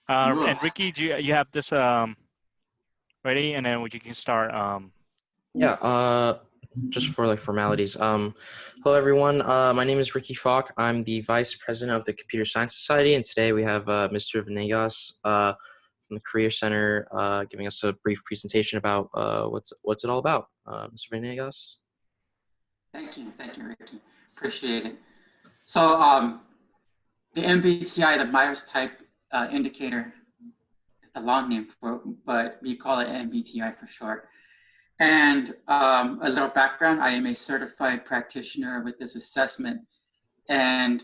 And Ricky, you have this ready, and then you can start. Yeah, just for like formalities. Hello everyone. My name is Ricky Falk. I'm the Vice President of the Computer Science Society, and today we have Mr. Venegas from the Career Center giving us a brief presentation about what's it all about. Mr. Venegas. Thank you, Ricky. Appreciate it. So the MPTI, the Meyers type indicator, is the long name for it, but we call it MPTI for short. And a little background, I am a certified practitioner with this assessment. And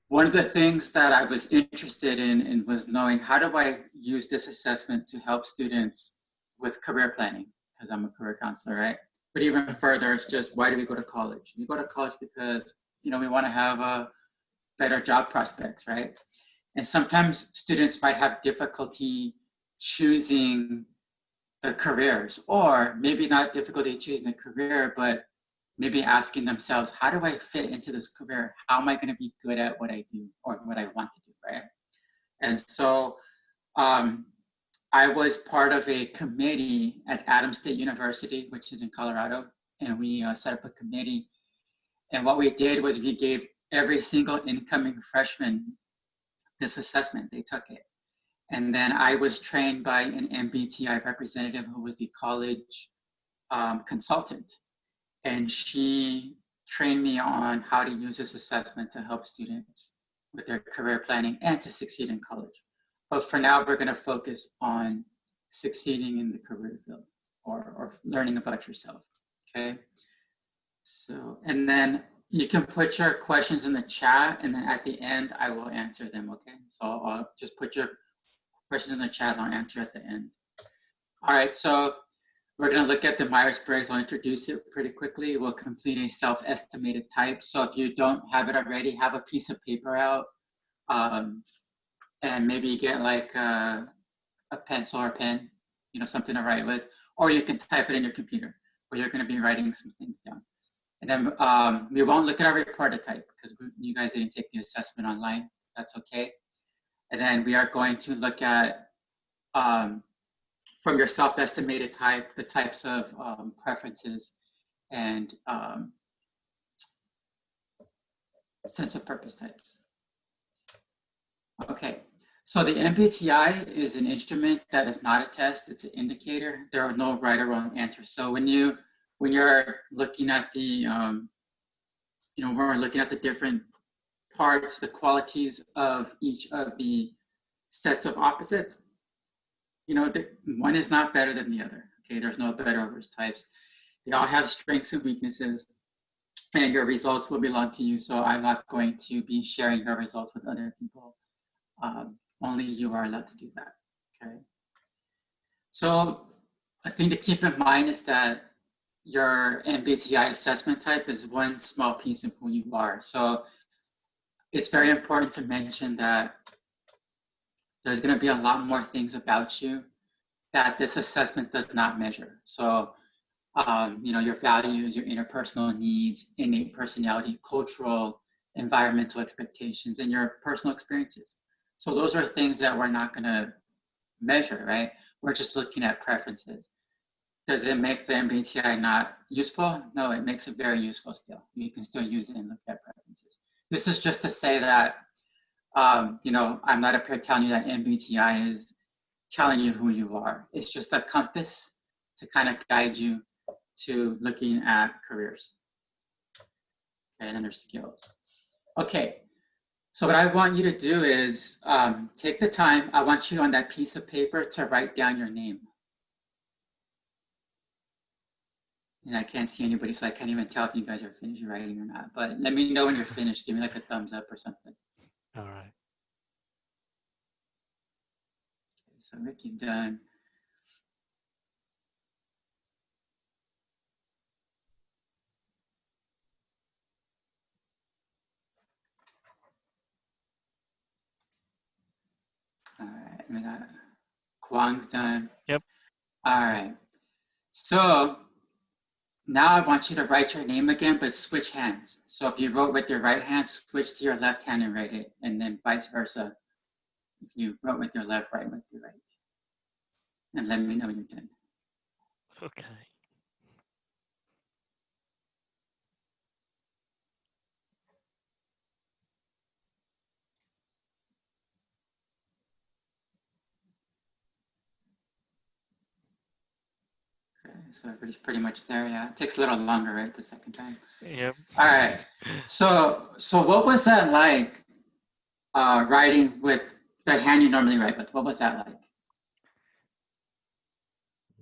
one of the things that I was interested in was knowing, how do I use this assessment to help students with career planning? Because I'm a career counselor, right? But even further, it's just, why do we go to college? We go to college because, we want to have better job prospects, right? And sometimes students might have difficulty choosing the careers, or maybe not difficulty choosing the career, but maybe asking themselves, how do I fit into this career? How am I going to be good at what I do or what I want to do, right? And so I was part of a committee at Adams State University, which is in Colorado, and we set up a committee. And what we did was we gave every single incoming freshman this assessment. They took it. And then I was trained by an MPTI representative who was the college consultant. And she trained me on how to use this assessment to help students with their career planning and to succeed in college. But for now, we're going to focus on succeeding in the career field or learning about yourself, okay? So, and then you can put your questions in the chat, and then at the end, I will answer them, okay? So I'll just put your questions in the chat and I'll answer at the end. All right, so we're going to look at the Meyers Briggs. I'll introduce it pretty quickly. We'll complete a self-estimated type. So if you don't have it already, have a piece of paper out and maybe get like a pencil or pen, something to write with, or you can type it in your computer where you're going to be writing some things down. And then we won't look at our reported type because you guys didn't take the assessment online. That's okay. And then we are going to look at, from your self-estimated type, the types of preferences and sense of purpose types. Okay, so the MPTI is an instrument that is not a test, it's an indicator. There are no right or wrong answers. So when you're looking at the, when we're looking at the different parts, the qualities of each of the sets of opposites, one is not better than the other. Okay, there's no better or worse types. They all have strengths and weaknesses, and your results will belong to you. So I'm not going to be sharing your results with other people. Only you are allowed to do that. Okay. So a thing to keep in mind is that your MPTI assessment type is one small piece of who you are. So it's very important to mention that there's going to be a lot more things about you that this assessment does not measure. So, your values, your interpersonal needs, innate personality, cultural, environmental expectations, and your personal experiences. So those are things that we're not going to measure, right? We're just looking at preferences. Does it make the MPTI not useful? No, it makes it very useful still. You can still use it and look at preferences. This is just to say that, I'm not up here telling you that MPTI is telling you who you are. It's just a compass to kind of guide you to looking at careers and their skills. Okay, so what I want you to do is take the time. I want you on that piece of paper to write down your name. And I can't see anybody, so I can't even tell if you guys are finished writing or not. But let me know when you're finished. Give me like a thumbs up or something. All right. Okay, so Ricky's done. All right, we got Kwang's done. Yep. All right. So now I want you to write your name again, but switch hands. So if you wrote with your right hand, switch to your left hand and write it, and then vice versa. if you wrote with your left, write with your right. And let me know when you're done. Okay. Okay, so everybody's pretty much there, yeah. It takes a little longer, right, the second time. Yep. All right. So what was that like, writing with the hand you normally write with? What was that like?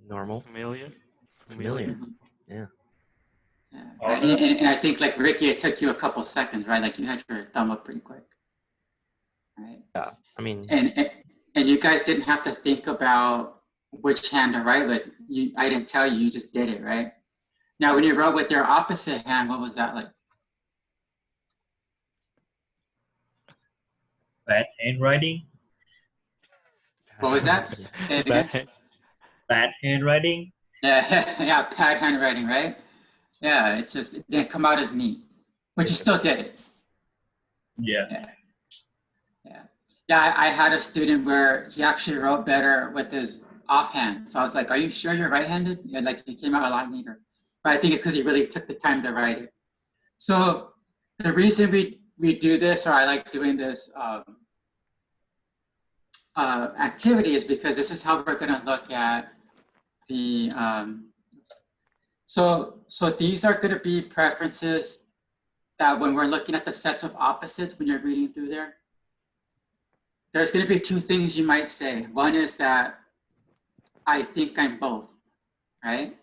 Normal. Familiar. Familiar. Mhm. Yeah. Yeah, right. And I think like Ricky, it took you a couple seconds, right? Like you had your thumb up pretty quick, right? Yeah. I mean, And you guys didn't have to think about which hand to write with. I didn't tell you, you just did it, right? Now, when you wrote with your opposite hand, what was that like? Bad handwriting. What was that? Say it again. Bad handwriting. Yeah, yeah, bad handwriting, right? Yeah, it's just, it didn't come out as neat, but you still did it. Yeah. Yeah. Yeah. Yeah, I had a student where he actually wrote better with his offhand. So I was like, are you sure you're right-handed? And like, it came out a lot neater. But I think it's because he really took the time to write it. So the reason we do this, or I like doing this activity, is because this is how we're going to look at the, so these are going to be preferences that when we're looking at the sets of opposites, when you're reading through there, there's going to be two things you might say. One is that I think I'm both, right?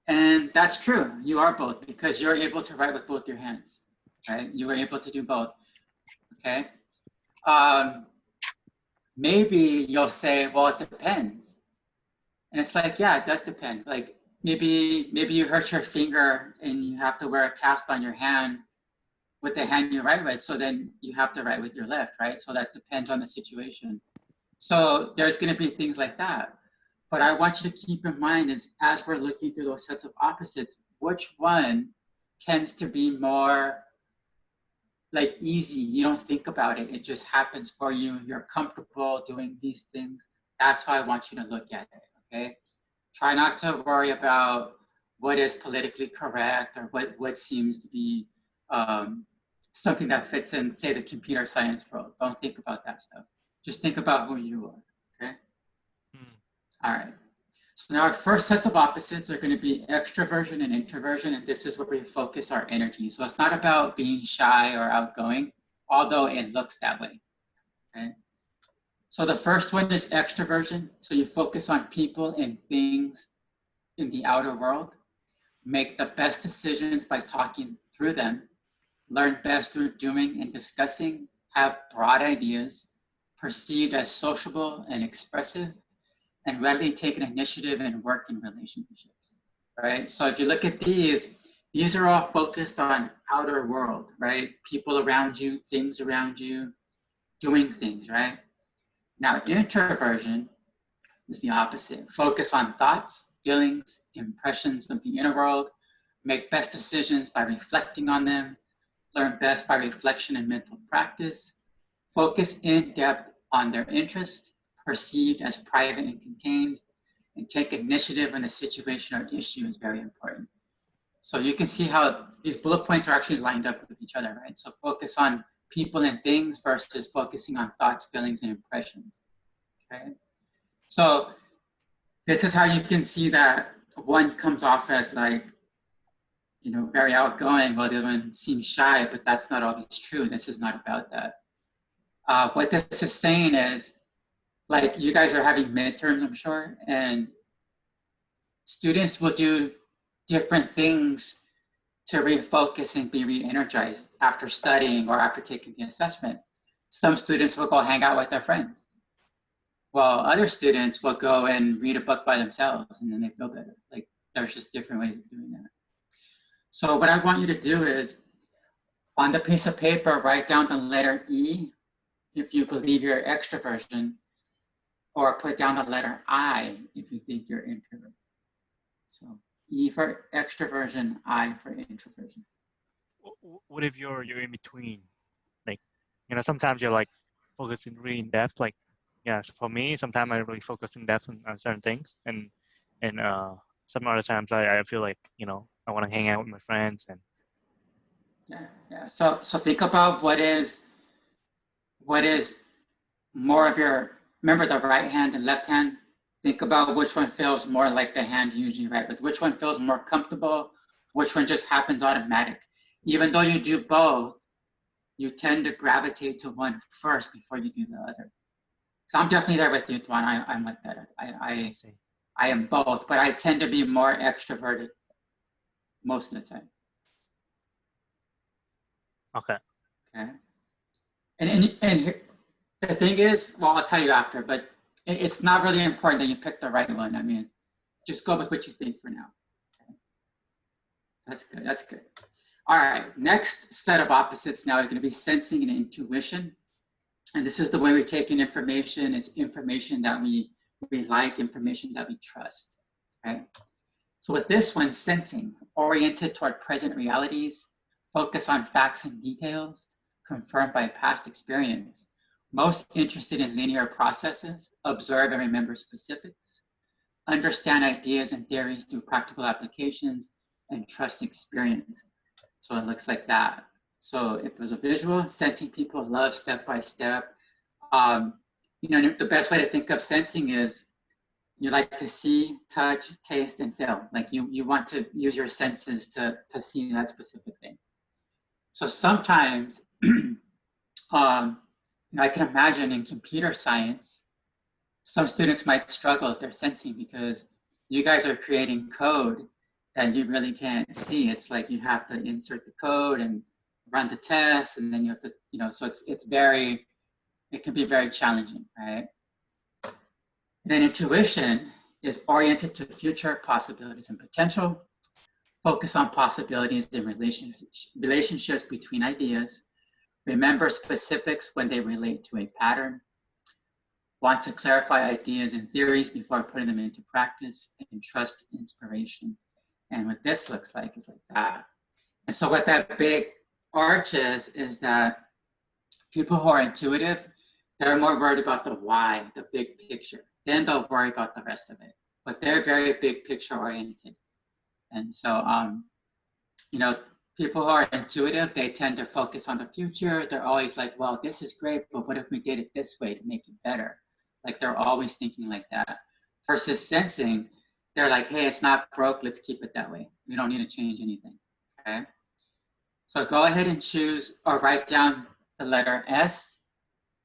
And that's true. You are both because you're able to write with both your hands, right? You were able to do both, okay? Maybe you'll say, well, it depends. And it's like, yeah, it does depend. Like maybe you hurt your finger and you have to wear a cast on your hand with the hand you write with. So then you have to write with your left, right? So that depends on the situation. So there's going to be things like that. But I want you to keep in mind is as we're looking through those sets of opposites, which one tends to be more like easy? You don't think about it. It just happens for you. You're comfortable doing these things. That's how I want you to look at it, okay? Try not to worry about what is politically correct or what seems to be something that fits in, say, the computer science world. Don't think about that stuff. Just think about who you are, okay? All right. So now our first sets of opposites are going to be extroversion and introversion, and this is where we focus our energy. So it's not about being shy or outgoing, although it looks that way, okay? So the first one is extroversion. So you focus on people and things in the outer world, make the best decisions by talking through them, learn best through doing and discussing, have broad ideas, perceived as sociable and expressive, and readily take an initiative and work in relationships, right? So if you look at these are all focused on outer world, right? People around you, things around you, doing things, right? Now, introversion is the opposite. Focus on thoughts, feelings, impressions of the inner world, make best decisions by reflecting on them, learn best by reflection and mental practice, focus in depth on their interest, perceived as private and contained, and take initiative when the situation or issue is very important. So you can see how these bullet points are actually lined up with each other, right? So focus on people and things versus focusing on thoughts, feelings, and impressions, okay? So this is how you can see that one comes off as like, you know, very outgoing, while the other one seems shy, but that's not always true. This is not about that. What this is saying is, like, you guys are having midterms, I'm sure, and students will do different things to refocus and be re-energized after studying or after taking the assessment. Some students will go hang out with their friends, while other students will go and read a book by themselves and then they feel better. Like, there's just different ways of doing that. So what I want you to do is, on the piece of paper, write down the letter E if you believe you're extroversion, or put down the letter I if you think you're introvert. So E for extroversion, I for introversion. What if you're in between? Like, you know, sometimes you're like focusing really in depth. Like, yeah, so for me, sometimes I really focus in depth on certain things, and some other times I feel like, you know, I want to hang out with my friends and. Yeah. So think about what is more of your, remember the right hand and left hand. Think about which one feels more like the hand you usually write with, which one feels more comfortable, which one just happens automatic. Even though you do both, you tend to gravitate to one first before you do the other. So I'm definitely there with you, Tuan. I'm like that. I am both, but I tend to be more extroverted most of the time. Okay. Okay. And here, the thing is, well, I'll tell you after, but it's not really important that you pick the right one. I mean, just go with what you think for now. Okay. That's good. That's good. All right. Next set of opposites now is going to be sensing and intuition. And this is the way we take in information. It's information that we like, information that we trust. Okay. So with this one, sensing, oriented toward present realities, focus on facts and details, confirmed by past experience, most interested in linear processes, observe and remember specifics, understand ideas and theories through practical applications, and trust experience. So it looks like that. So if it was a visual, sensing people love step by step. You know, the best way to think of sensing is you like to see, touch, taste, and feel. Like you want to use your senses to see that specific thing. So sometimes, I can imagine in computer science, some students might struggle if they're sensing because you guys are creating code that you really can't see. It's like you have to insert the code and run the test, and then you have to, you know, so it can be very challenging, right? And then intuition is oriented to future possibilities and potential, focus on possibilities and relationships between ideas, remember specifics when they relate to a pattern, want to clarify ideas and theories before putting them into practice, and trust inspiration. And what this looks like is like that. And so what that big arch is that people who are intuitive, they're more worried about the why, the big picture. Then they'll worry about the rest of it. But they're very big picture oriented. And so, you know, people who are intuitive, they tend to focus on the future. They're always like, well, this is great, but what if we did it this way to make it better? Like they're always thinking like that. Versus sensing, they're like, hey, it's not broke, let's keep it that way. We don't need to change anything, okay? So go ahead and choose or write down the letter S.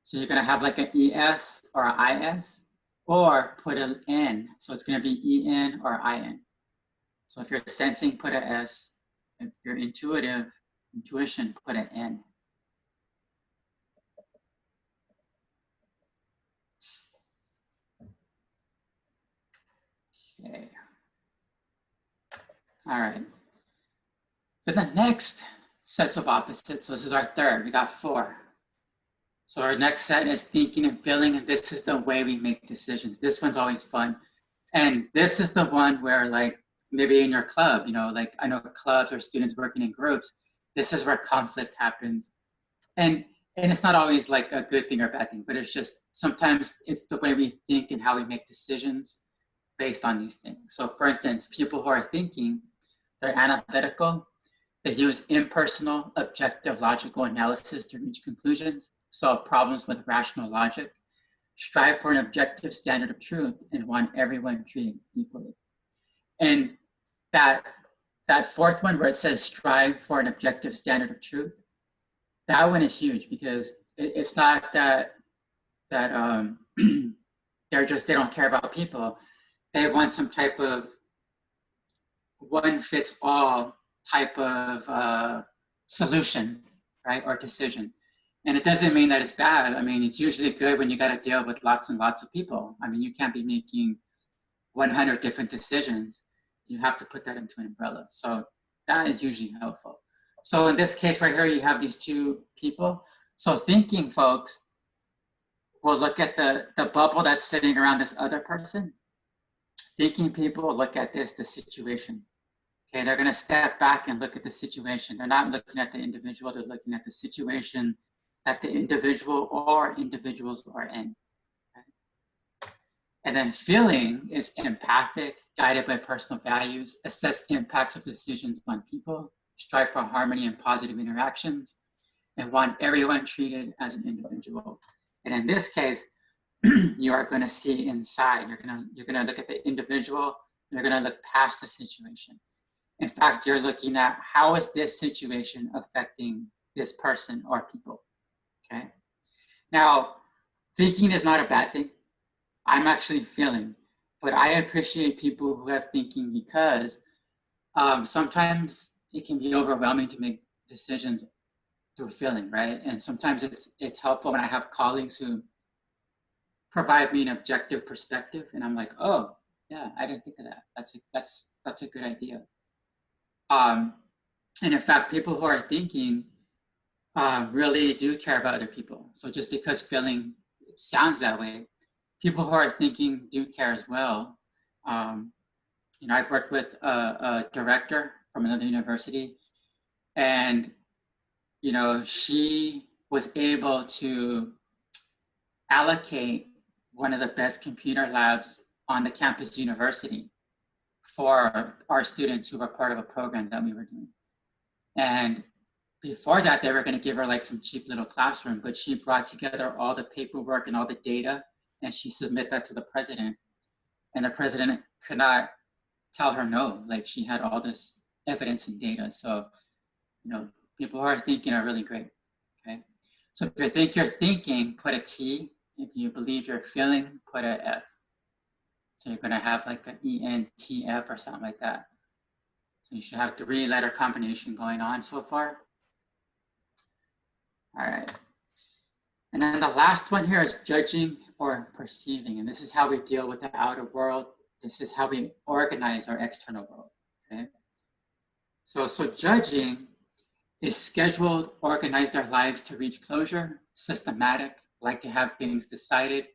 So you're gonna have like an ES or an IS, or put an N. So it's gonna be EN or IN. So if you're sensing, put an S. If you're intuition, put an N. Okay. All right. For the next sets of opposites, so this is our third, we got 4. So our next set is thinking and feeling, and this is the way we make decisions. This one's always fun. And this is the one where, like, maybe in your club, you know, like I know clubs or students working in groups, this is where conflict happens. And it's not always like a good thing or bad thing, but it's just sometimes it's the way we think and how we make decisions based on these things. So for instance, people who are thinking, they're analytical, they use impersonal, objective, logical analysis to reach conclusions, solve problems with rational logic, strive for an objective standard of truth, and want everyone treated equally. And that fourth one where it says strive for an objective standard of truth, that one is huge because it's not that they don't care about people. They want some type of one fits all type of solution, right, or decision. And it doesn't mean that it's bad. I mean, it's usually good when you got to deal with lots and lots of people. I mean, you can't be making 100 different decisions. You have to put that into an umbrella. So that is usually helpful. So in this case right here, you have these 2 people. So thinking folks will look at the bubble that's sitting around this other person. Thinking people look at the situation. Okay, they're gonna step back and look at the situation. They're not looking at the individual, they're looking at the situation that the individual or individuals are in. And then feeling is empathic, guided by personal values, assess impacts of decisions on people, strive for harmony and positive interactions, and want everyone treated as an individual. And in this case, you are going to see inside. You're going to look at the individual. You're going to look past the situation. In fact, you're looking at how is this situation affecting this person or people. Okay. Now, thinking is not a bad thing. I'm actually feeling, but I appreciate people who have thinking because sometimes it can be overwhelming to make decisions through feeling, right? And sometimes it's helpful when I have colleagues who provide me an objective perspective, and I'm like, oh, yeah, I didn't think of that. That's a good idea. And in fact, people who are thinking really do care about other people. So just because feeling it sounds that way, people who are thinking do care as well. You know, I've worked with a director from another university, and you know, she was able to allocate one of the best computer labs on the campus university for our students who were part of a program that we were doing. And before that, they were going to give her like some cheap little classroom, but she brought together all the paperwork and all the data, and she submitted that to the president. And the president could not tell her no, like she had all this evidence and data. So, you know, people who are thinking are really great, okay? So if you think you're thinking, put a T. If you believe you're feeling, put a F. So you're gonna have like an ENTF or something like that. So you should have 3-letter combination going on so far. All right. And then the last one here is judging or perceiving. And this is how we deal with the outer world. This is how we organize our external world, okay? So judging is scheduled, organize their lives to reach closure, systematic, like to have things decided,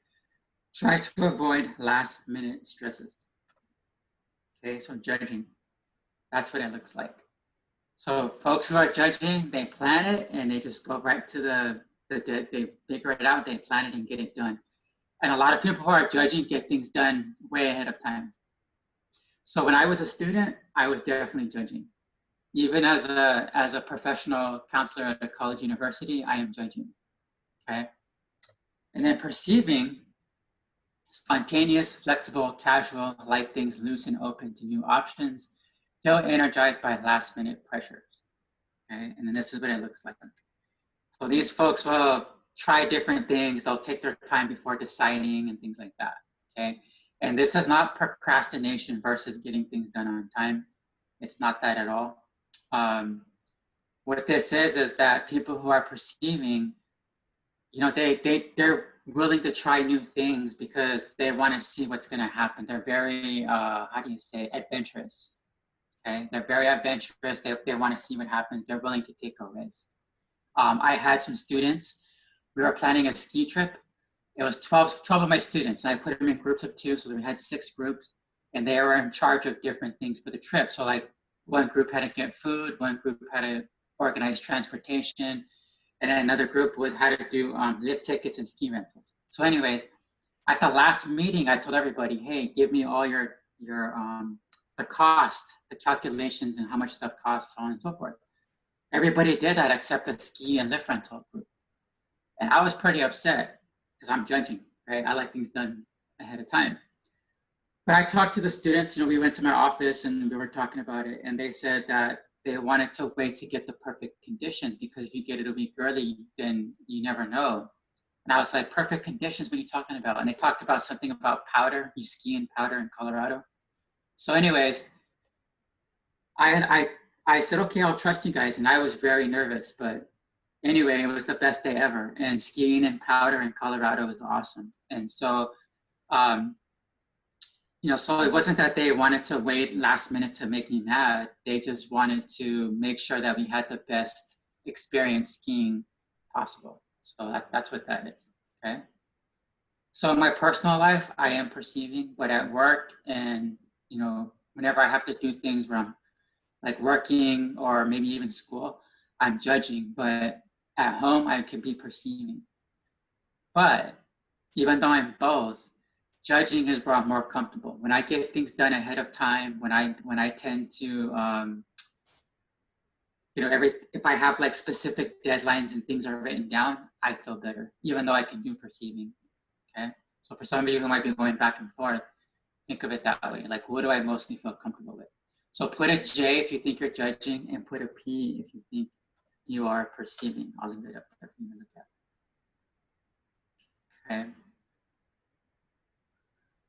try to avoid last minute stresses. Okay, so judging, that's what it looks like. So folks who are judging, they plan it and they just go right to they figure it out, they plan it and get it done. And a lot of people who are judging get things done way ahead of time. So when I was a student, I was definitely judging. Even as a professional counselor at a college university, I am judging, okay? And then perceiving, spontaneous, flexible, casual, like things loose and open to new options, feel energized by last minute pressures, okay? And then this is what it looks like. So these folks will try different things. They'll take their time before deciding and things like that, okay? And this is not procrastination versus getting things done on time. It's not that at all. What this is that people who are perceiving, you know, they're willing to try new things because they want to see what's going to happen. They're very, how do you say, adventurous. Okay, they're very adventurous. They want to see what happens. They're willing to take a risk. I had some students. We were planning a ski trip. It was 12 of my students, and I put them in groups of 2, so we had 6 groups, and they were in charge of different things for the trip. So like one group had to get food, one group had to organize transportation, and then another group had to do lift tickets and ski rentals. So anyways, at the last meeting, I told everybody, hey, give me all your the cost, the calculations, and how much stuff costs, so on and so forth. Everybody did that except the ski and lift rental group. And I was pretty upset because I'm judging, right? I like things done ahead of time. But I talked to the students, you know, we went to my office and we were talking about it, and they said that they wanted to wait to get the perfect conditions because if you get it a week early, then you never know. And I was like, perfect conditions, what are you talking about? And they talked about something about powder, you ski in powder in Colorado. So anyways, I said, okay, I'll trust you guys. And I was very nervous, but anyway, it was the best day ever. And skiing in powder in Colorado was awesome. And so, you know, so it wasn't that they wanted to wait last minute to make me mad. They just wanted to make sure that we had the best experience skiing possible. So that's what that is, okay? So in my personal life, I am perceiving, but at work and, you know, whenever I have to do things where I'm like working or maybe even school, I'm judging. But at home, I could be perceiving. But even though I'm both, judging is where I'm more comfortable. When I get things done ahead of time, when I tend to, you know, if I have like specific deadlines and things are written down, I feel better, even though I can do perceiving, okay? So for some of you who might be going back and forth, think of it that way. Like, what do I mostly feel comfortable with? So put a J if you think you're judging, and put a P if you think you are perceiving. I'll leave it up there for you to look at. Okay.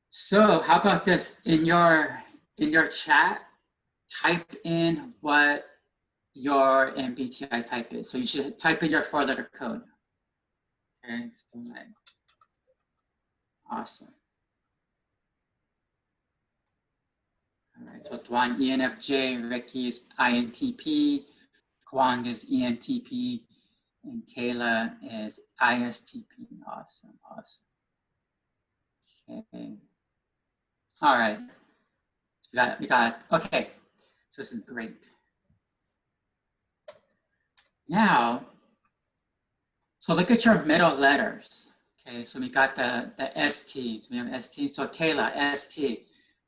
So how about this? In your chat, type in what your MPTI type is. So you should type in your 4-letter code. Okay, so awesome. All right, so Tuan ENFJ, Ricky is INTP, Kwang is ENTP, and Kayla is ISTP. Awesome, awesome. Okay. All right. So we got, okay. So this is great. Now, so look at your middle letters. Okay, so we got the ST. So we have ST. So Kayla, ST.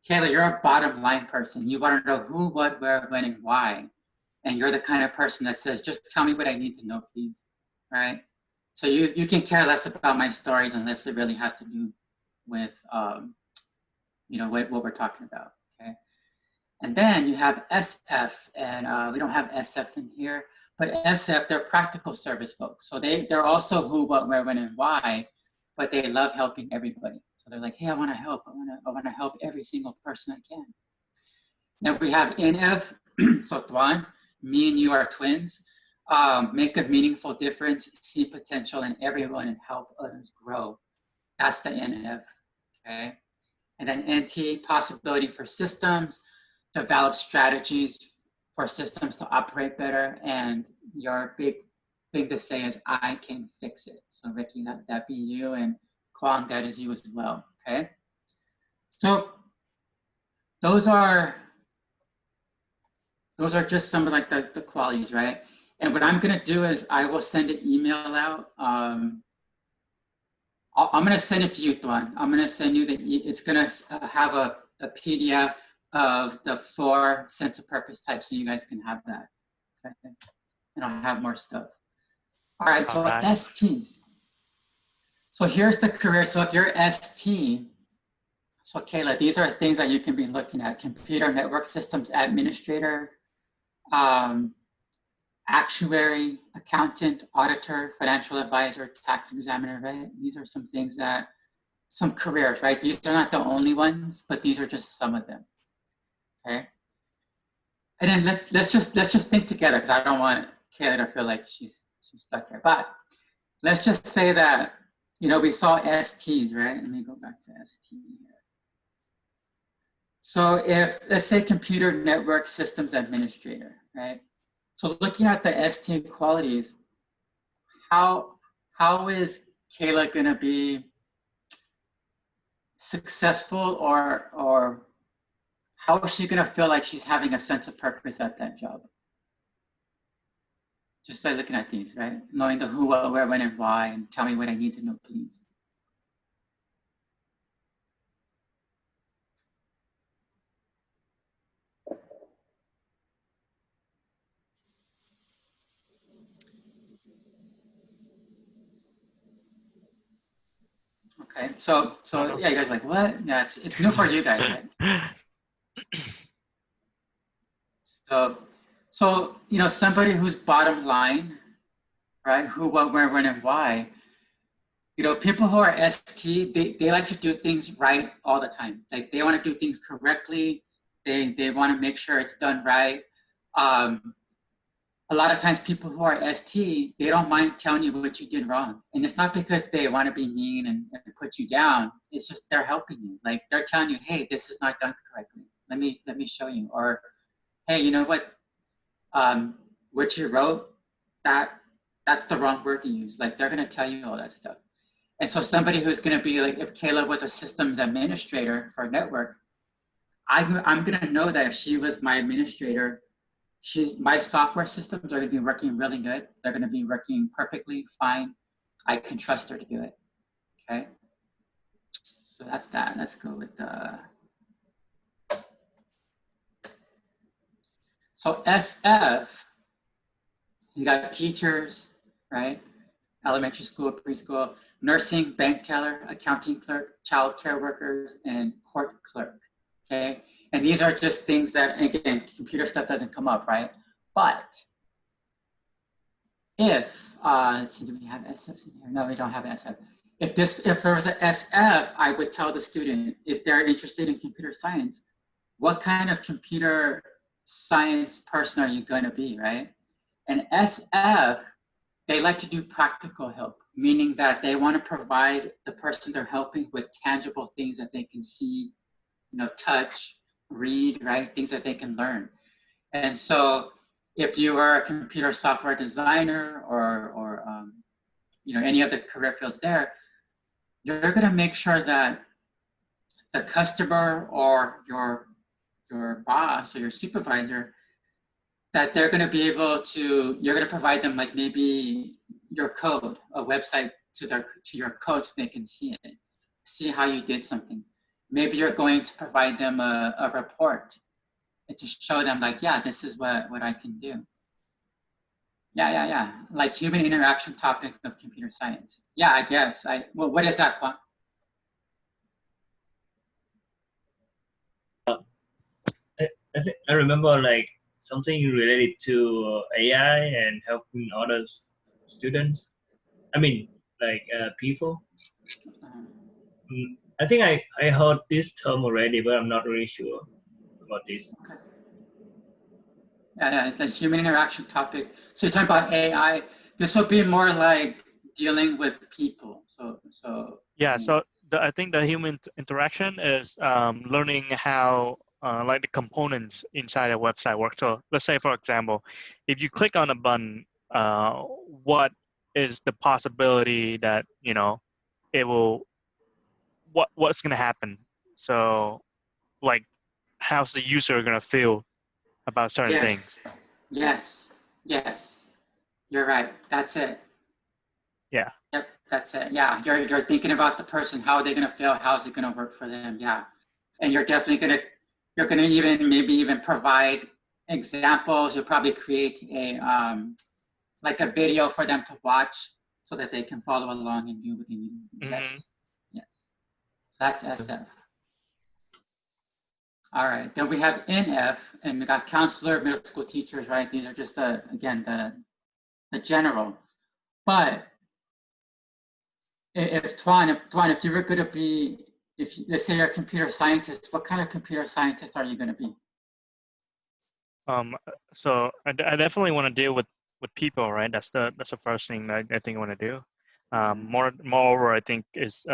Kayla, you're a bottom line person. You want to know who, what, where, when, and why. And you're the kind of person that says, just tell me what I need to know, please. All right. So you can care less about my stories unless it really has to do with, you know, what we're talking about. Okay. And then you have SF, and we don't have SF in here, but SF, they're practical service folks. So they're also who, what, where, when, and why, but they love helping everybody. So they're like, hey, I want to help. I want to help every single person I can. Now we have NF, so Tuan, me and you are twins. Make a meaningful difference, see potential in everyone, and help others grow. That's the NF, okay? And then NT, possibility for systems, develop strategies for systems to operate better. And your big thing to say is, I can fix it. So Ricky, that be you, and Kwang, that is you as well, okay? So those are just some of like the qualities, right? And what I'm gonna do is I will send an email out. I'm gonna send it to you, Tuan. I'm gonna send you it's gonna have a PDF of the 4 sense of purpose types, so you guys can have that. Okay? And I'll have more stuff. All right, so STs. So here's the career. So if you're ST, so Kayla, these are things that you can be looking at: computer network systems administrator, actuary, accountant, auditor, financial advisor, tax examiner, right? These are some things that, some careers, right? These are not the only ones, but these are just some of them, okay? And then let's just think together, because I don't want Kayla to feel like she's stuck here. But let's just say that, you know, we saw STs, right? Let me go back to ST here. So if, let's say, computer network systems administrator, right? So looking at the ST qualities, how is Kayla gonna be successful, or how is she gonna feel like she's having a sense of purpose at that job? Just by looking at these, right? Knowing the who, what, where, when, and why, and tell me what I need to know, please. Okay, so yeah, you guys are like, what? Yeah, it's new for you guys, right? So you know, somebody who's bottom line, right? Who, what, where, when, and why. You know, people who are ST, they like to do things right all the time. Like, they want to do things correctly. They want to make sure it's done right. A lot of times people who are ST, they don't mind telling you what you did wrong. And it's not because they want to be mean and put you down. It's just they're helping you. Like, they're telling you, hey, this is not done correctly. Let me show you. Or, hey, you know what you wrote, that's the wrong word to use. Like, they're gonna tell you all that stuff. And so somebody who's gonna be like, if Kayla was a systems administrator for a network, I'm gonna know that if she was my administrator, my software systems are going to be working really good. They're going to be working perfectly fine. I can trust her to do it. Okay. So that's that. Let's go with the. So SF, you got teachers, right? Elementary school, preschool, nursing, bank teller, accounting clerk, child care workers, and court clerk. Okay. And these are just things that, again, computer stuff doesn't come up, right? But if, let's see, do we have SFs in here? No, we don't have SF. If there was an SF, I would tell the student, if they're interested in computer science, what kind of computer science person are you going to be, right? And SF, they like to do practical help, meaning that they want to provide the person they're helping with tangible things that they can see, touch, read, right? Things that they can learn. And so if you are a computer software designer or any of the career fields there, you're going to make sure that the customer or your boss or your supervisor, that they're going to be able to, you're going to provide them like maybe your code, a website to your code so they can see it, see how you did something. Maybe you're going to provide them a report and to show them like, yeah, this is what I can do. Yeah. Like human interaction topic of computer science. Yeah, I guess. Well, what is that, Kwon? I think I remember like something related to AI and helping other students. I mean, like people. I think I heard this term already, but I'm not really sure about this. Okay. Yeah, it's a human interaction topic. So you're talking about AI. This will be more like dealing with people. So Yeah, so I think the human interaction is learning how like the components inside a website work. So let's say, for example, if you click on a button, what is the possibility that it will what's going to happen? So like, how's the user going to feel about certain things? Yes. You're right. That's it. Yeah. Yep, that's it. Yeah, you're thinking about the person. How are they going to feel? How's it going to work for them? Yeah, and you're definitely you're going to maybe even provide examples. You'll probably create a like a video for them to watch so that they can follow along and do what they need. Mm-hmm. Yes. So that's SF. All right. Then we have NF, and we got counselor, middle school teachers, right? These are just again the general. But if Tuan, if you were going to be, let's say you're a computer scientist, what kind of computer scientist are you going to be? So I definitely want to deal with people, right? That's the first thing that I think I want to do. Moreover, I think is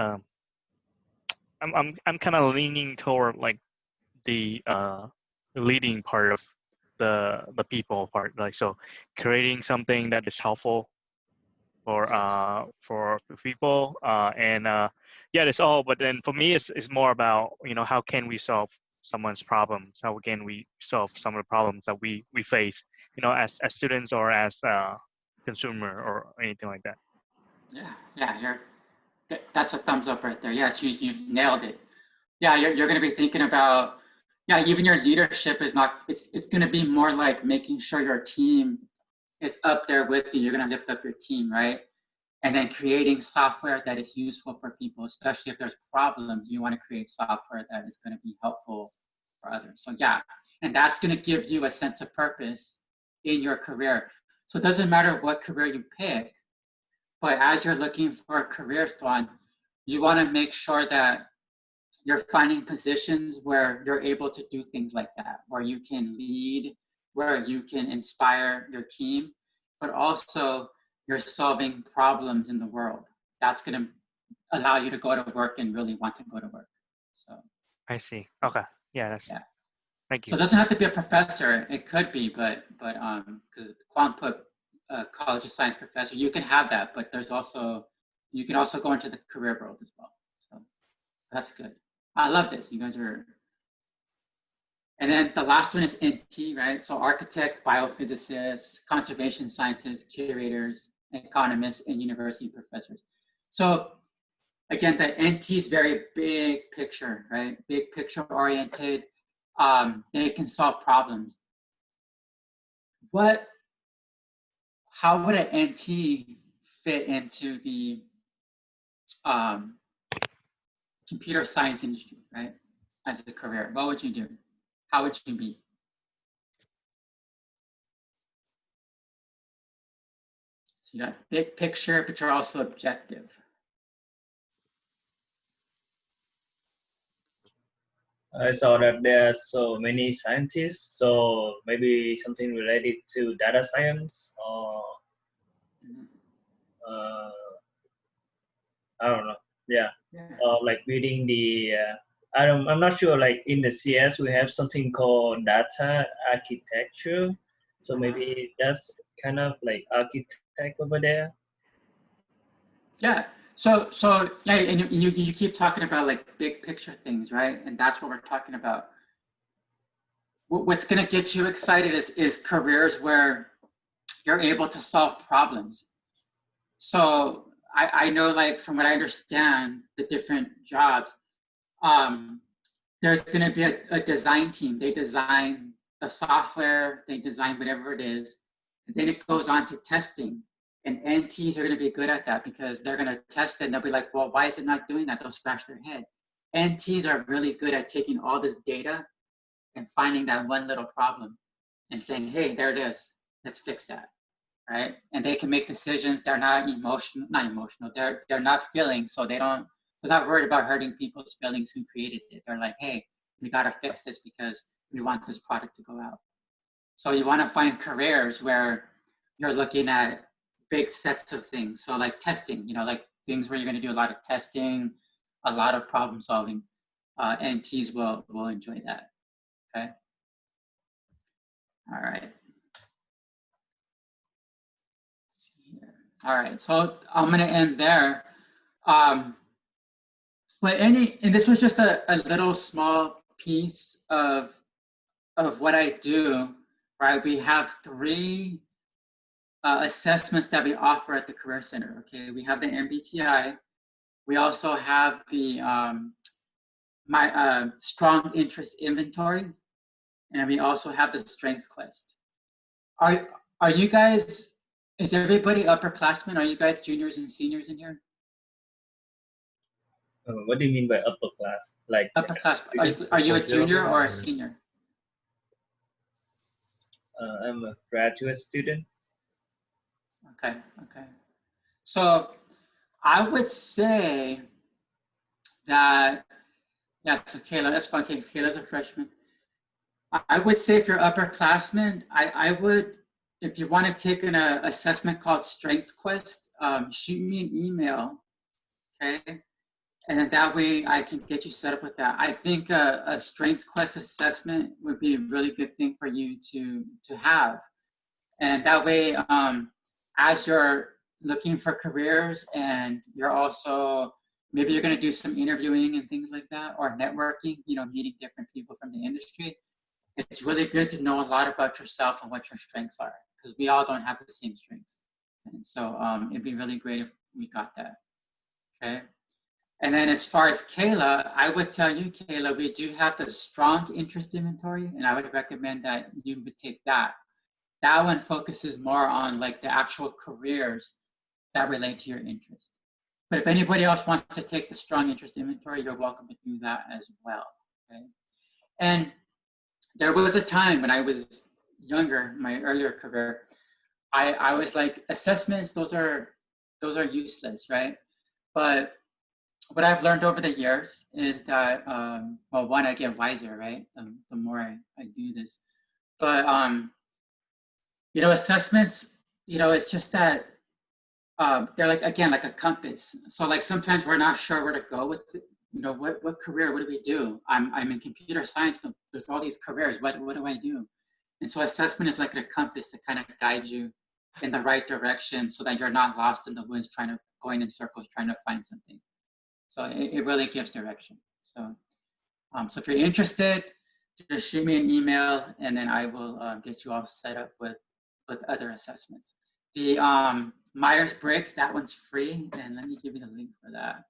I'm kind of leaning toward like the leading part of the people part, like so creating something that is helpful for people and yeah, that's all. But then for me, it's more about how can we solve someone's problems? How can we solve some of the problems that we face? As students or as consumer or anything like that. Yeah, that's a thumbs up right there. Yes, you nailed it. Yeah, you're going to be thinking about, yeah, even your leadership is not, it's going to be more like making sure your team is up there with you. You're going to lift up your team, right? And then creating software that is useful for people, especially if there's problems, you want to create software that is going to be helpful for others. So yeah, and that's going to give you a sense of purpose in your career. So it doesn't matter what career you pick, but as you're looking for a career, Tuan, you want to make sure that you're finding positions where you're able to do things like that, where you can lead, where you can inspire your team, but also you're solving problems in the world. That's going to allow you to go to work and really want to go to work. So I see. Okay. Yeah. Thank you. So it doesn't have to be a professor. It could be, but because Kwon put College of Science professor, you can have that, but you can also go into the career world as well. So that's good. I love this. You guys are And then the last one is NT, right? So architects, biophysicists, conservation scientists, curators, economists, and university professors. So again, the NT is very big picture, right? Big picture oriented. They can solve problems. How would an NT fit into the computer science industry, right? As a career, what would you do? How would you be? So you got big picture, but you're also objective. I saw that there are so many scientists, so maybe something related to data science or I don't know. Yeah, like reading the. I'm not sure. Like in the CS, we have something called data architecture, so maybe that's kind of like architect over there. Yeah. So yeah, and you keep talking about like big picture things, right? And that's what we're talking about. What's going to get you excited is careers where you're able to solve problems. So I know, like, from what I understand, the different jobs, there's going to be a design team. They design the software, they design whatever it is, and then it goes on to testing. And NTs are going to be good at that because they're going to test it and they'll be like, well, why is it not doing that? They'll scratch their head. NTs are really good at taking all this data and finding that one little problem and saying, hey, there it is. Let's fix that, right? And they can make decisions. They're not emotional. They're not feeling, so they're not worried about hurting people's feelings who created it. They're like, hey, we got to fix this because we want this product to go out. So you want to find careers where you're looking at big sets of things. So like testing, like things where you're going to do a lot of testing, a lot of problem solving. NTs will enjoy that. Okay. All right. Let's see here. All right. So I'm going to end there. And this was just a little small piece of what I do, right? We have 3 assessments that we offer at the Career Center. Okay, we have the MPTI. We also have the my strong interest inventory, and we also have the strengths quest. Are you guys? Is everybody upperclassmen? Are you guys juniors and seniors in here? What do you mean by upper class? Like upper class? Are you a junior or a senior? I'm a graduate student. Okay. So I would say that, yeah, so Kayla, that's fine. Kayla's a freshman. I would say if you're upperclassmen, I would, if you want to take an assessment called Strengths Quest, shoot me an email, okay? And then that way I can get you set up with that. I think a Strengths Quest assessment would be a really good thing for you to have. And that way, as you're looking for careers and you're also, maybe you're going to do some interviewing and things like that, or networking, meeting different people from the industry. It's really good to know a lot about yourself and what your strengths are, because we all don't have the same strengths. And so it'd be really great if we got that. Okay. And then as far as Kayla, I would tell you, Kayla, we do have the strong interest inventory, and I would recommend that you would take that. That one focuses more on like the actual careers that relate to your interest. But if anybody else wants to take the strong interest inventory, you're welcome to do that as well. Okay. And there was a time when I was younger, my earlier career, I was like, assessments, those are useless, right? But what I've learned over the years is that, well, one, I get wiser, right? The more I do this. But, assessments, it's just that they're like, again, like a compass. So like sometimes we're not sure where to go with it. What career, what do we do? I'm in computer science, but there's all these careers. What do I do? And so assessment is like a compass to kind of guide you in the right direction so that you're not lost in the woods going in circles trying to find something. So it really gives direction. So, so if you're interested, just shoot me an email, and then I will get you all set up with other assessments. The Meyers Briggs, that one's free, and let me give you the link for that.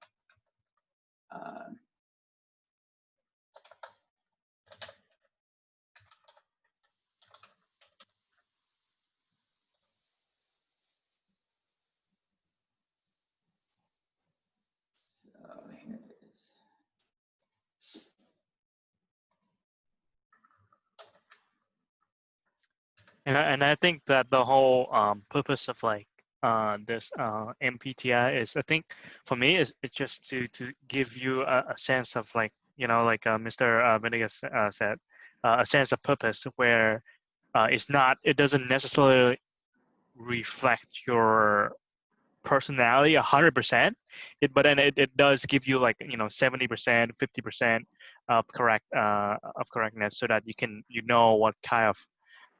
So here it is. And I think that the whole purpose of like this MPTI is, I think for me, it's just to give you a sense of like, you know, like Mr. Venegas said, a sense of purpose where it doesn't necessarily reflect your personality 100%, but then it does give you like, you know, 70%, 50% of correctness, so that you know what kind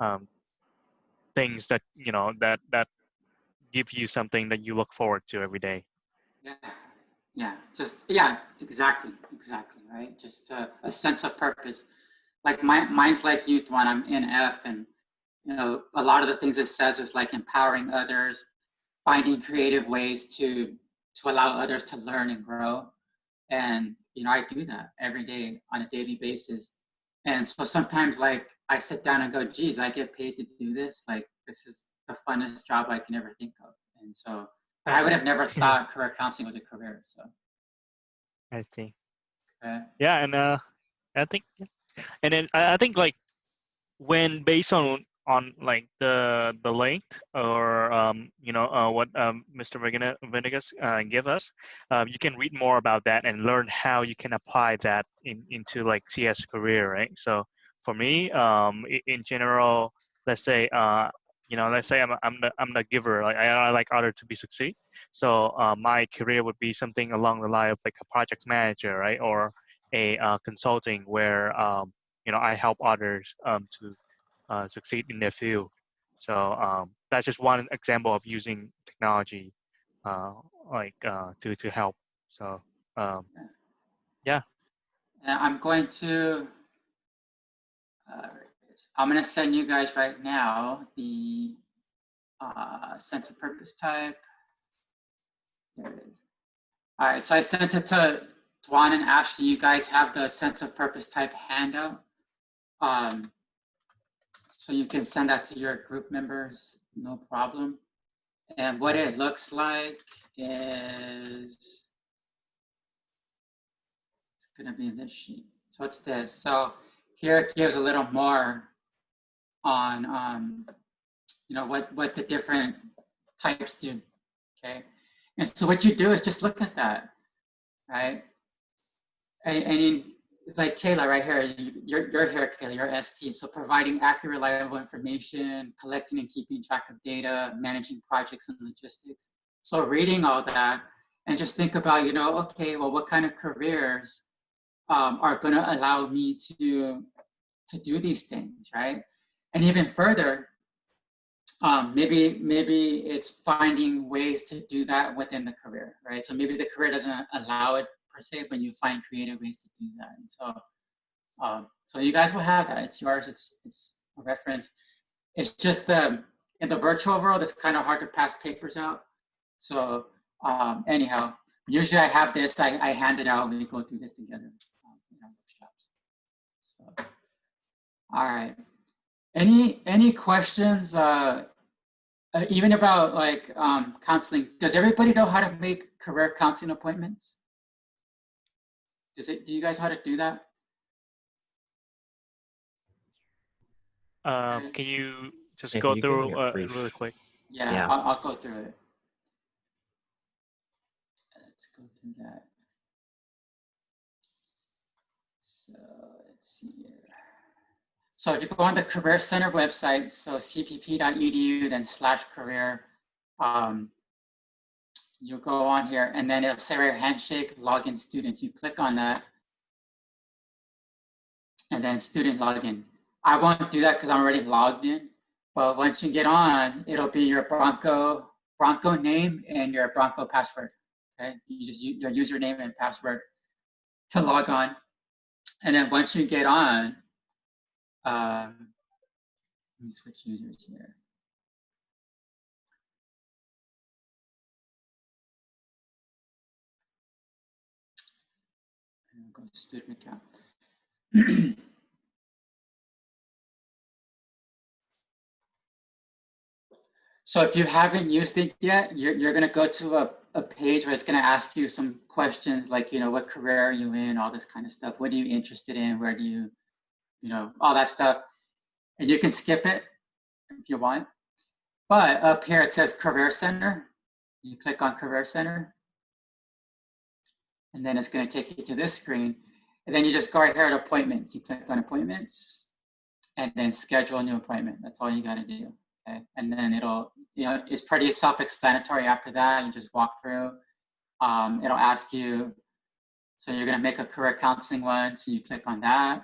of things that, you know, that give you something that you look forward to every day. Yeah, exactly, right? Just a sense of purpose. Like mine's like you, Tuan. I'm in F, and you know, a lot of the things it says is like empowering others, finding creative ways to allow others to learn and grow. And you know, I do that every day on a daily basis. And so sometimes like I sit down and go, geez, I get paid to do this. Like this is the funnest job I can ever think of. And so, but I would have never thought career counseling was a career. So I see. okay. Yeah, and I think, and then I think like when based on like the length or you know what Mr. Venegas give us, you can read more about that and learn how you can apply that into like CS career, right? So for me, in general, let's say you know, let's say I'm the giver. Like I like others to be succeed. So my career would be something along the line of like a project manager, right, or a consulting where you know, I help others to succeed in their field. So that's just one example of using technology like to help. So yeah. I'm going to send you guys right now the sense of purpose type. There it is. All right, so I sent it to Tuan and Ashley. You guys have the sense of purpose type handout. So you can send that to your group members, no problem. And what it looks like is, it's gonna be this sheet. So it's this. So here it gives a little more on, you know, what the different types do, okay? And so what you do is just look at that, right? And it's like Kayla right here, you're here, Kayla, you're ST. So providing accurate, reliable information, collecting and keeping track of data, managing projects and logistics. So reading all that and just think about, you know, okay, well, what kind of careers are gonna allow me to do these things, right? And even further, maybe it's finding ways to do that within the career, right? So maybe the career doesn't allow it per se, but you find creative ways to do that. And so, so you guys will have that. It's yours. It's a reference. It's just in the virtual world, it's kind of hard to pass papers out. So anyhow, usually I have this. I hand it out and we go through this together in our workshops. So, all right. Any questions? Even about like counseling. Does everybody know how to make career counseling appointments? Do you guys know how to do that? Can you just If go you through give me a brief. really quick? Yeah. I'll go through it. Let's go through that. So let's see here. So if you go on the Career Center website, so cpp.edu, then /career, you go on here and then it'll say right here, handshake, login student. You click on that and then student login. I won't do that because I'm already logged in, but once you get on, it'll be your Bronco name and your Bronco password. Okay, you just use your username and password to log on. And then once you get on, Let me switch users here. And go to student account. So if you haven't used it yet, you're going to go to a page where it's going to ask you some questions like, what career are you in, all this kind of stuff. What are you interested in? Where do you, all that stuff. And you can skip it if you want. But up here it says Career Center. You click on Career Center. And then it's going to take you to this screen. And then you just go right here at Appointments. You click on Appointments and then Schedule a new appointment. That's all you got to do. Okay. And then it'll, it's pretty self-explanatory after that. You just walk through. It'll ask you, so you're going to make a career counseling one. So you click on that.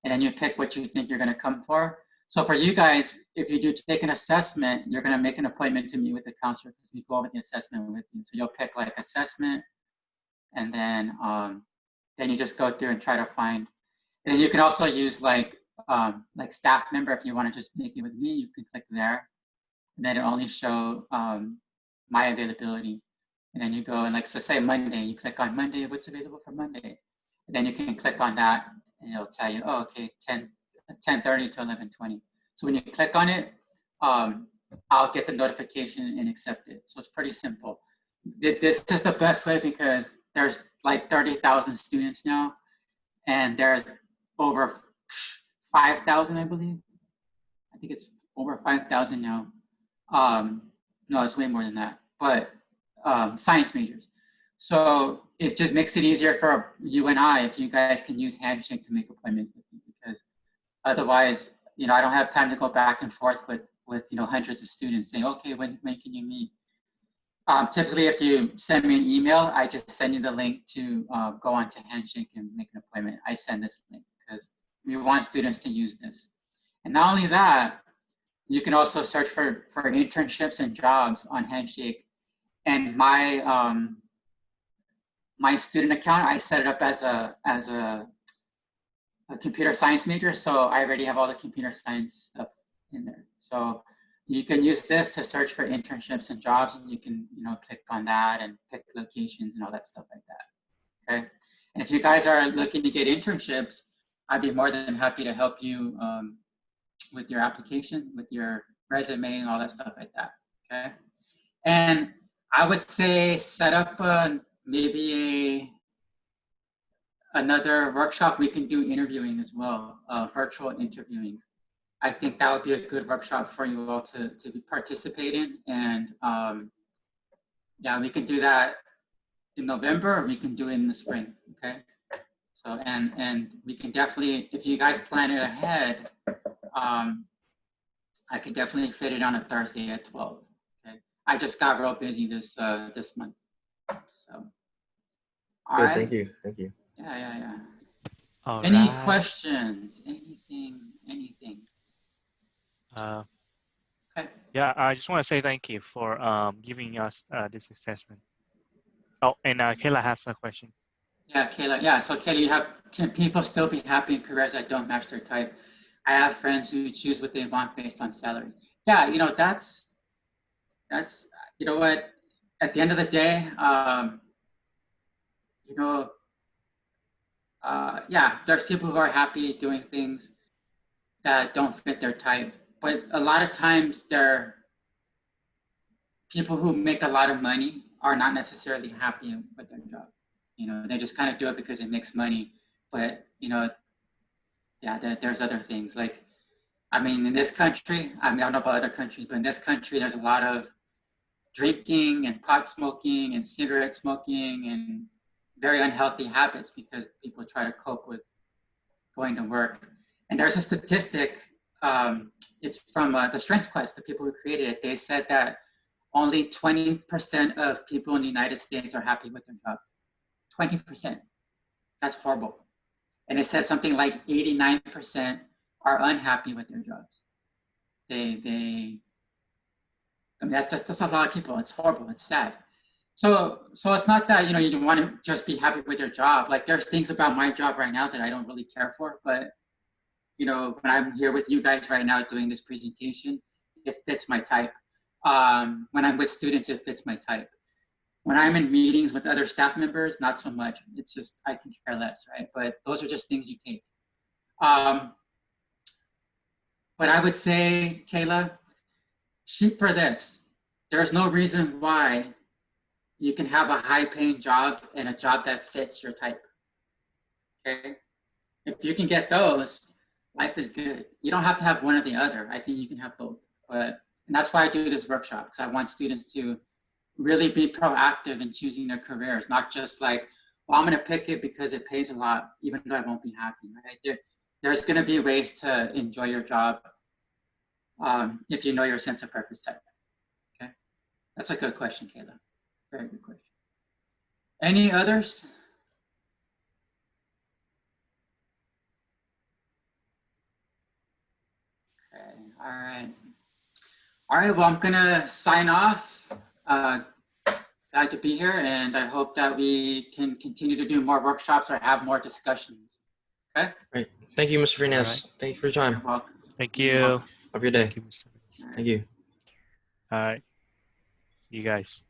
And then you pick what you think you're going to come for. So for you guys, if you do take an assessment, you're going to make an appointment to meet with the counselor because we go over the assessment with you. So you'll pick like assessment, and then you just go through and try to find. And then you can also use like staff member. If you want to just make it with me, you can click there, and then it'll only show my availability. And then you go and so say Monday, you click on Monday. What's available for Monday? And then you can click on that, and it'll tell you, oh, okay, 10:30 to 11:20. So when you click on it, I'll get the notification and accept it. So it's pretty simple. This is the best way because there's like 30,000 students now, and there's over 5,000, I believe. I think it's over 5,000 now. No, it's way more than that, but science majors. So it just makes it easier for you and I if you guys can use Handshake to make appointments with me, because otherwise, I don't have time to go back and forth with hundreds of students saying, okay, when can you meet? Typically, if you send me an email, I just send you the link to go onto Handshake and make an appointment. I send this link because we want students to use this. And not only that, you can also search for internships and jobs on Handshake. And my my student account, I set it up as a computer science major, so I already have all the computer science stuff in there. So you can use this to search for internships and jobs, and you can click on that and pick locations and all that stuff like that. Okay. And if you guys are looking to get internships, I'd be more than happy to help you with your application, with your resume and all that stuff like that. Okay. And I would say set up maybe another workshop. We can do interviewing as well, virtual interviewing. I think that would be a good workshop for you all to participate in. And yeah, we can do that in November, or we can do it in the spring, okay? So, and we can definitely, if you guys plan it ahead, I could definitely fit it on a Thursday at 12, okay? I just got real busy this month, so. All right. Thank you. Yeah. All Any right. questions? Anything? Okay. Yeah, I just want to say thank you for giving us this assessment. Oh, and Kayla has a question. Yeah, Kayla. Yeah, so Kayla, can people still be happy in careers that don't match their type? I have friends who choose what they want based on salaries. Yeah, that's what, at the end of the day, yeah, there's people who are happy doing things that don't fit their type, but a lot of times they're people who make a lot of money are not necessarily happy with their job. They just kind of do it because it makes money, but yeah, there's other things. Like, I mean, in this country, I don't know about other countries, but in this country, there's a lot of drinking and pot smoking and cigarette smoking and very unhealthy habits because people try to cope with going to work. And there's a statistic, it's from the Strengths Quest, the people who created it. They said that only 20% of people in the United States are happy with their job. 20%. That's horrible. And it says something like 89% are unhappy with their jobs. I mean, that's a lot of people. It's horrible. It's sad. So it's not that, you want to just be happy with your job. Like, there's things about my job right now that I don't really care for, but you know, when I'm here with you guys right now doing this presentation, it fits my type. When I'm with students, it fits my type. When I'm in meetings with other staff members, not so much. It's just, I can care less, right? But those are just things you take. But I would say, Kayla, shoot for this. There's no reason why you can have a high-paying job and a job that fits your type, okay? If you can get those, life is good. You don't have to have one or the other. I think you can have both. And that's why I do this workshop, because I want students to really be proactive in choosing their careers, not just like, well, I'm gonna pick it because it pays a lot, even though I won't be happy, right? There's gonna be ways to enjoy your job if you know your sense of purpose type, okay? That's a good question, Kayla. Very good question. Any others? Okay, all right. All right, well, I'm gonna sign off. Glad to be here, and I hope that we can continue to do more workshops or have more discussions. Okay? Right. Thank you, Mr. Venegas. Right. Thank you for your time. You're welcome. Thank You're you. welcome. Have a good day. Thank you, Mr. All right. Thank you. All right. You guys.